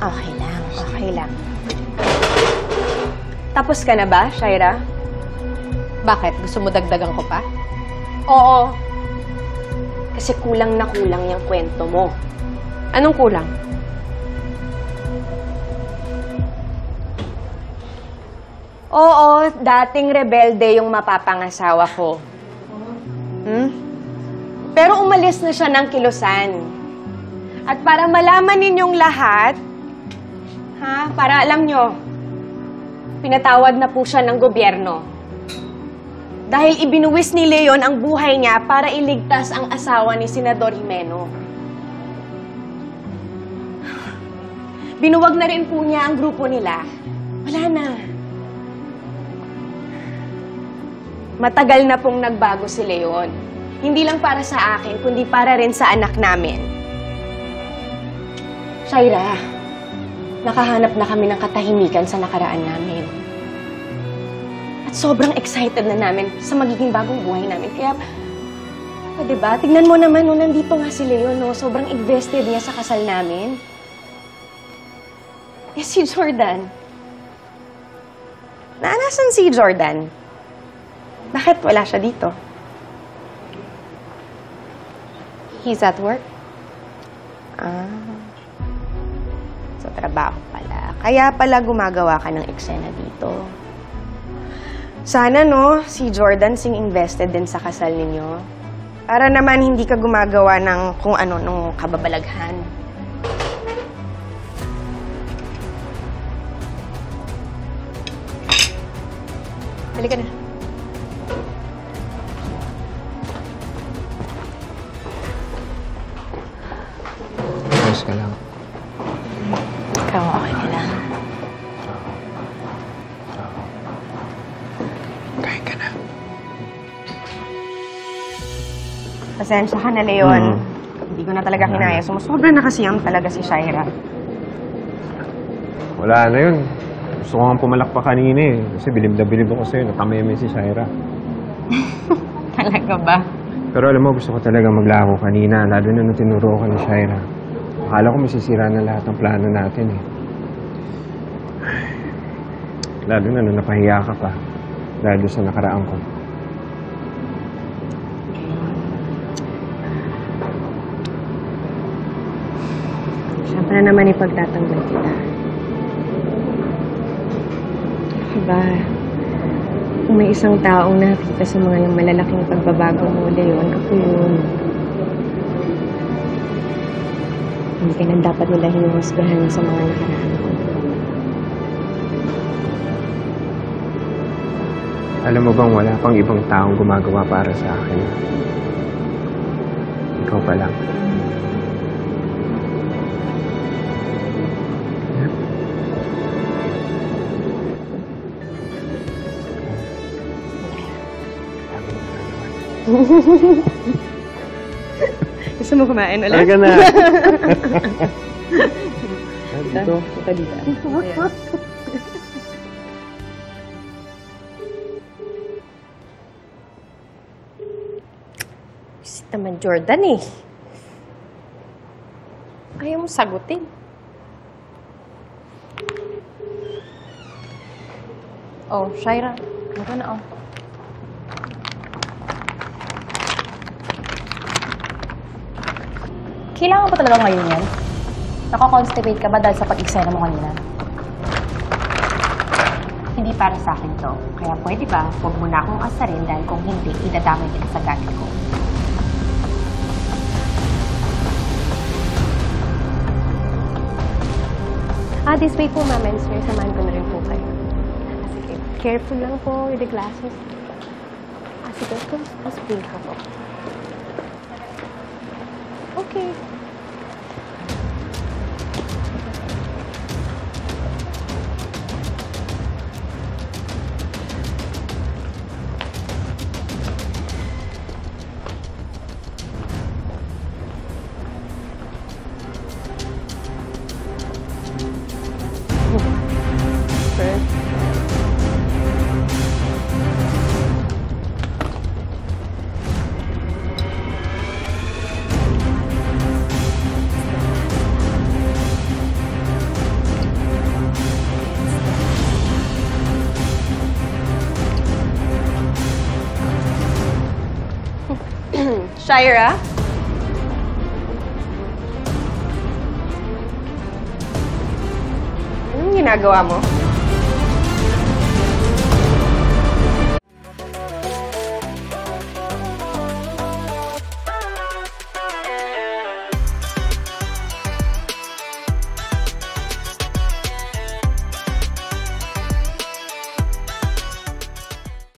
Okay lang, okay lang. Tapos ka na ba, Shaira? Bakit? Gusto mo dagdagan ko pa? Oo. Kasi kulang na kulang yung kwento mo. Anong kulang? Oo, dating rebelde yung mapapangasawa ko. Pero umalis na siya ng kilusan. At para malaman ninyong lahat, para alam nyo, pinatawad na po siya ng gobyerno. Dahil ibinuwis ni Leon ang buhay niya para iligtas ang asawa ni Senador Jimeno. Binuwag na rin po niya ang grupo nila. Wala na. Matagal na pong nagbago si Leon. Hindi lang para sa akin, kundi para rin sa anak namin. Shaira, nakahanap na kami ng katahimikan sa nakaraan namin. At sobrang excited na namin sa magiging bagong buhay namin. Kaya, diba, tignan mo naman, nandito nga si Leon, sobrang invested niya sa kasal namin. Si Jordan. Nasaan si Jordan? Bakit wala siya dito? He's at work. Sa trabaho pala. Kaya pala gumagawa ka ng eksena dito. Sana, si Jordan invested din sa kasal ninyo. Para naman hindi ka gumagawa ng kung ano nung kababalaghan. Halika na. Ayos ka lang. Ikaw, okay ka lang. Kain ka na. Pasensya ka na, Leon. Hindi ko na talaga kinaya. Sumusobra na kasi yung talaga si Shaira. Wala na yun. Gusto ko nga pumalak pa kanina eh. Kasi bilib na bilib ako sa'yo. Nakameme si Shaira. Talaga ba? Pero alam mo, gusto ko talaga maglako kanina. Lalo na nung tinuro ko ni Shaira. Akala ko masisira na lahat ng plano natin eh. Lalo na nung napahiya ka pa. Dahil sa nakaraan ko. Siyempre naman ipagtatanggol kita. Diba? Kung may isang taong nakita sa mga malalaking pagbabago mo, Leon, ako yun. Hindi ka na dapat nila hinuhusgahan sa mga nakaraan ko. Alam mo bang wala pang ibang taong gumagawa para sa akin? Ikaw pa lang. Gusto mo kumain ulit? Talaga na. Dito. Ito dito. Ayan. Visit naman Jordan eh. Ayaw mo sagutin. Oh, Shaira. Ano na, oh. Kailangan ba talaga ngayon yan? Naka-constipate ka ba dahil sa pag-eksena mo kanina? Hindi para sa akin to. Kaya pwede ba, huwag mo na akong asarin dahil kung hindi, idadamay kita sa gamit ko. This way po, ma'am and sir. Samahan ko na rin po kayo. Sige. Careful lang po with the glasses. Sige. Mas pink ka po. Okay. Shira? Anong ginagawa mo?